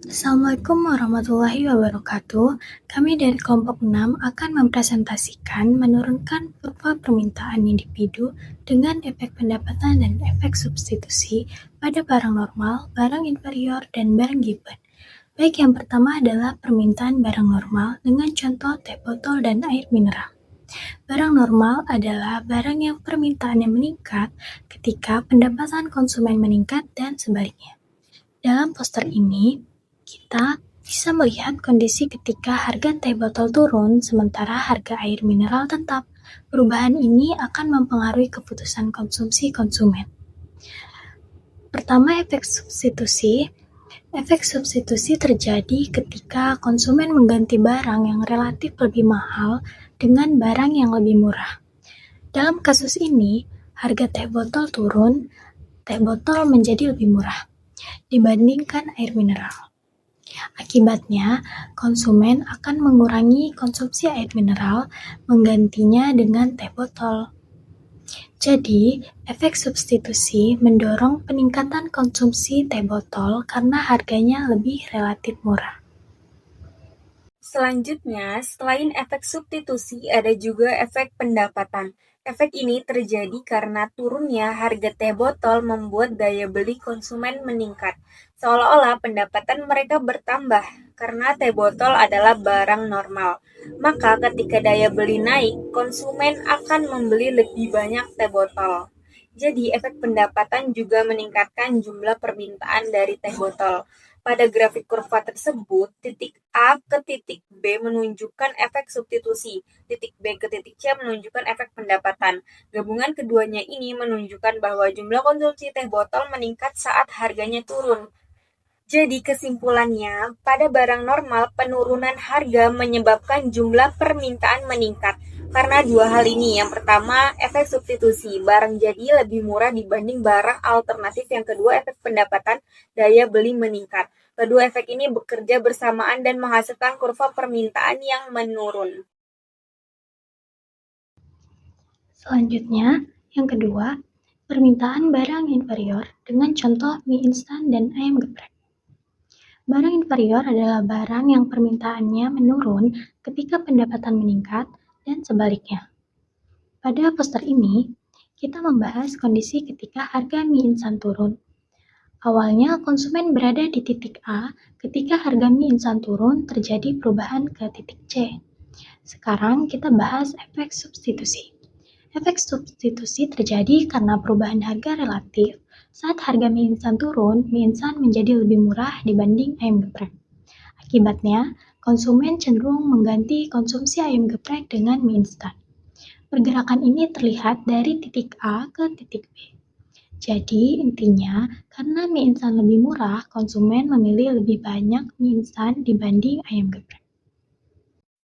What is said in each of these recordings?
Assalamualaikum warahmatullahi wabarakatuh. Kami dari kelompok 6 akan mempresentasikan menurunkan kurva permintaan individu dengan efek pendapatan dan efek substitusi pada barang normal, barang inferior, dan barang given. Baik, yang pertama adalah permintaan barang normal dengan contoh teh botol dan air mineral. Barang normal adalah barang yang permintaannya meningkat ketika pendapatan konsumen meningkat dan sebaliknya. Dalam poster ini, kita bisa melihat kondisi ketika harga teh botol turun sementara harga air mineral tetap. Perubahan ini akan mempengaruhi keputusan konsumsi konsumen. Pertama, efek substitusi. Efek substitusi terjadi ketika konsumen mengganti barang yang relatif lebih mahal dengan barang yang lebih murah. Dalam kasus ini, harga teh botol turun, teh botol menjadi lebih murah dibandingkan air mineral. Akibatnya, konsumen akan mengurangi konsumsi air mineral, menggantinya dengan teh botol. Jadi, efek substitusi mendorong peningkatan konsumsi teh botol karena harganya lebih relatif murah. Selanjutnya, selain efek substitusi, ada juga efek pendapatan. Efek ini terjadi karena turunnya harga teh botol membuat daya beli konsumen meningkat, seolah-olah pendapatan mereka bertambah karena teh botol adalah barang normal. Maka ketika daya beli naik, konsumen akan membeli lebih banyak teh botol. Jadi, efek pendapatan juga meningkatkan jumlah permintaan dari teh botol. Pada grafik kurva tersebut, titik A ke titik B menunjukkan efek substitusi, titik B ke titik C menunjukkan efek pendapatan. Gabungan keduanya ini menunjukkan bahwa jumlah konsumsi teh botol meningkat saat harganya turun. Jadi kesimpulannya, pada barang normal penurunan harga menyebabkan jumlah permintaan meningkat. Karena dua hal ini, yang pertama efek substitusi, barang jadi lebih murah dibanding barang alternatif. Yang kedua efek pendapatan, daya beli meningkat. Kedua efek ini bekerja bersamaan dan menghasilkan kurva permintaan yang menurun. Selanjutnya, yang kedua, permintaan barang inferior dengan contoh mie instan dan ayam geprek. Barang inferior adalah barang yang permintaannya menurun ketika pendapatan meningkat dan sebaliknya. Pada poster ini, kita membahas kondisi ketika harga mie instan turun. Awalnya konsumen berada di titik A, ketika harga mie instan turun terjadi perubahan ke titik C. Sekarang kita bahas efek substitusi. Efek substitusi terjadi karena perubahan harga relatif. Saat harga mie instan turun, mie instan menjadi lebih murah dibanding ayam geprek. Akibatnya, konsumen cenderung mengganti konsumsi ayam geprek dengan mie instan. Pergerakan ini terlihat dari titik A ke titik B. Jadi, intinya, karena mie instan lebih murah, konsumen memilih lebih banyak mie instan dibanding ayam geprek.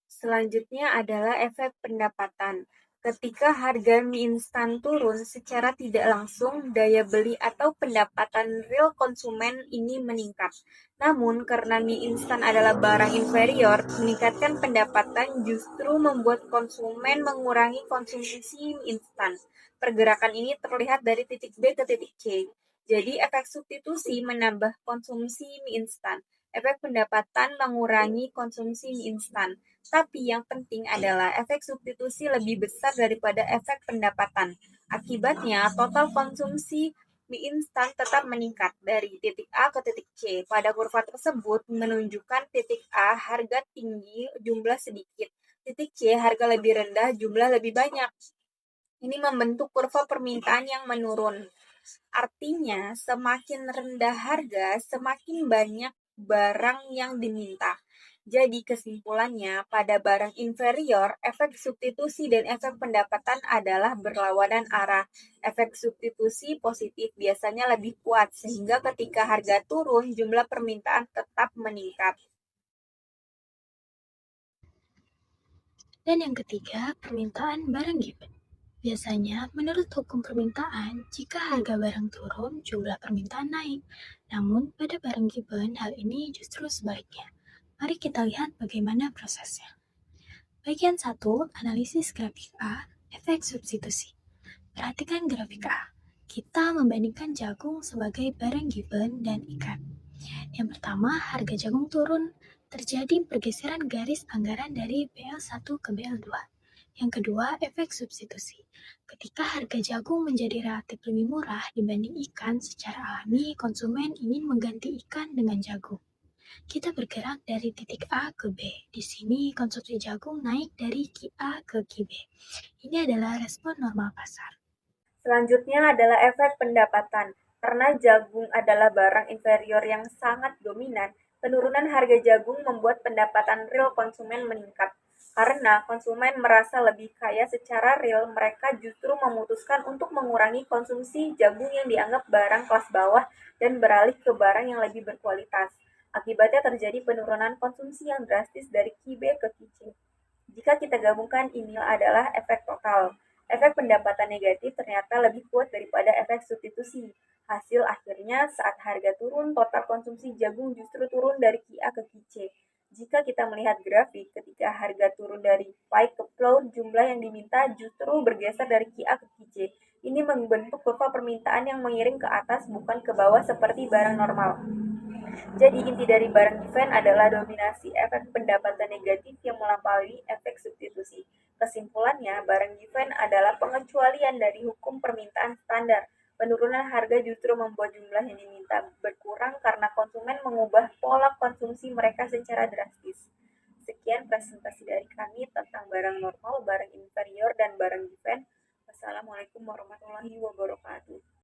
Selanjutnya adalah efek pendapatan. Ketika harga mie instan turun secara tidak langsung, daya beli atau pendapatan real konsumen ini meningkat. Namun, karena mie instan adalah barang inferior, meningkatkan pendapatan justru membuat konsumen mengurangi konsumsi mie instan. Pergerakan ini terlihat dari titik B ke titik C. Jadi, efek substitusi menambah konsumsi mie instan. Efek pendapatan mengurangi konsumsi mie instan. Tapi yang penting adalah efek substitusi lebih besar daripada efek pendapatan. Akibatnya, total konsumsi mie instan tetap meningkat dari titik A ke titik C. Pada kurva tersebut menunjukkan titik A harga tinggi, jumlah sedikit. Titik C harga lebih rendah, jumlah lebih banyak. Ini membentuk kurva permintaan yang menurun. Artinya, semakin rendah harga, semakin banyak barang yang diminta. Jadi kesimpulannya, pada barang inferior, efek substitusi dan efek pendapatan adalah berlawanan arah. Efek substitusi positif biasanya lebih kuat, sehingga ketika harga turun, jumlah permintaan tetap meningkat. Dan yang ketiga, permintaan barang given. Biasanya, menurut hukum permintaan, jika harga barang turun, jumlah permintaan naik. Namun, pada barang given, hal ini justru sebaliknya. Mari kita lihat bagaimana prosesnya. Bagian 1, analisis grafik A, efek substitusi. Perhatikan grafik A. Kita membandingkan jagung sebagai barang given dan ikan. Yang pertama, harga jagung turun. Terjadi pergeseran garis anggaran dari BL1 ke BL2. Yang kedua, efek substitusi. Ketika harga jagung menjadi relatif lebih murah dibanding ikan, secara alami konsumen ingin mengganti ikan dengan jagung. Kita bergerak dari titik A ke B. Di sini konsumsi jagung naik dari Ki A ke Ki B. Ini adalah respon normal pasar. Selanjutnya adalah efek pendapatan. Karena jagung adalah barang inferior yang sangat dominan, penurunan harga jagung membuat pendapatan real konsumen meningkat. Karena konsumen merasa lebih kaya secara real, mereka justru memutuskan untuk mengurangi konsumsi jagung yang dianggap barang kelas bawah dan beralih ke barang yang lebih berkualitas. Akibatnya terjadi penurunan konsumsi yang drastis dari QB ke QC. Jika kita gabungkan, ini adalah efek total. Efek pendapatan negatif ternyata lebih kuat daripada efek substitusi. Hasil akhirnya saat harga turun, total konsumsi jagung justru turun dari QA ke QC. Jika kita melihat grafik, ketika harga turun dari pie ke floor, jumlah yang diminta justru bergeser dari QA ke QC. Ini membentuk kurva permintaan yang mengiring ke atas bukan ke bawah seperti barang normal. Jadi inti dari barang event adalah dominasi efek pendapatan negatif yang melampaui efek substitusi. Kesimpulannya, barang event adalah pengecualian dari hukum permintaan standar. Penurunan harga justru membuat jumlah yang diminta berkurang karena konsumen mengubah pola konsumsi mereka secara drastis. Sekian presentasi dari kami tentang barang normal, barang inferior, dan barang event. Wassalamualaikum warahmatullahi wabarakatuh.